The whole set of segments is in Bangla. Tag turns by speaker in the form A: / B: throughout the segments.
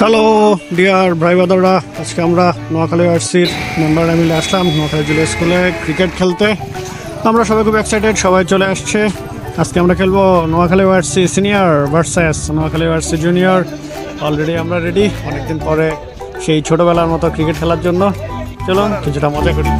A: হ্যালো ডিয়ার ভাই বাদাররা, আজকে আমরা নোয়াখালী ওয়ার্সির মেম্বাররা মিলে আসলাম নোয়াখালী জুনিয়র স্কুলে ক্রিকেট খেলতে। আমরা সবাই খুব এক্সাইটেড, সবাই চলে আসছে। আজকে আমরা খেলবো Noakhali Warsi senior versus Noakhali Warsi junior. Already আমরা রেডি, অনেকদিন পরে সেই ছোটোবেলার মতো ক্রিকেট খেলার জন্য। চলুন কিছুটা মজা করি।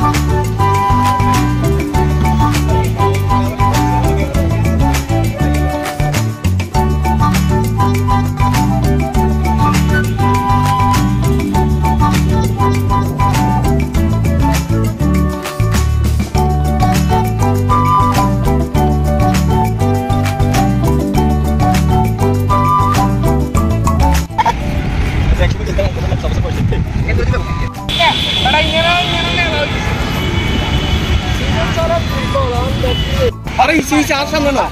B: अरे इसी चार सामने ना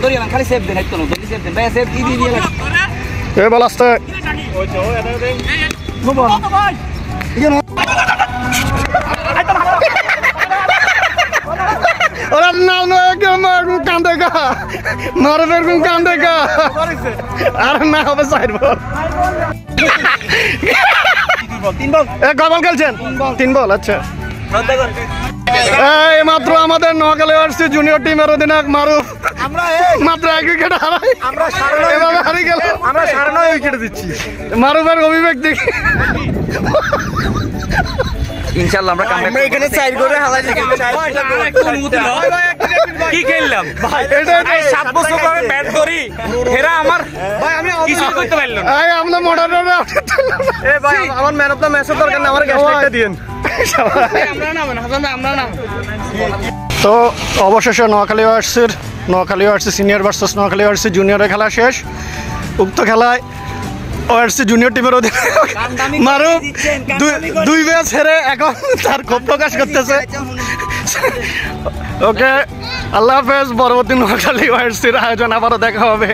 B: Dorian खाली सेव देना इतना जल्दी सेव देना सेव की दी दिया
A: ए बलास्ते नो बॉल ये नो अरे ना क्या मारू कांदेगा मारो फिर कौन कांदेगा अरे ना अब साइड बॉल तीन बॉल एक बॉल खेलছেন तीन बॉल अच्छा এই মাত্র আমাদের নোয়াখালী ওয়ার্সি জুনিয়র টিমের অধিনায়ক মারুফ আমরা মাত্র এক উইকেট হারাই, আমরা এভাবে হারিয়ে গেলাম। আমরা 9.5 উইকেট দিচ্ছি। মারুফের অভিষেক দেখি
B: ইনশাআল্লাহ আমরা কাম এখানে 4 করে হালাই দিই। কি খেললাম ভাই, এটা 7 বছর পরে ব্যাট করি হেরা আমার ভাই আমি কিছু করতে পারলাম না। এই আমরা মডারেটর এ ভাই আমার ম্যান অফ দ্য ম্যাচের দরকার না, আমার গ্যাস একটা দিয়েন। আমরা না হাসান ভাই আমরা না।
A: তো অবশেষে নোয়াখালী ওয়ার্সি সিনিয়র ভার্সেস নোয়াখালী ওয়ার্সি জুনিয়রের খেলা শেষ। উক্ত খেলায় ওয়ার্সি জুনিয়র টিমের অধিনায়ক মারুফ 2 ম্যাচ হেরে এখন তার ক্ষোভ প্রকাশ করতেছে। ওকে, আল্লাহ হাফেজ। পরবর্তী নোয়াখালী ওয়ার্সির আয়োজন আবারও দেখা হবে।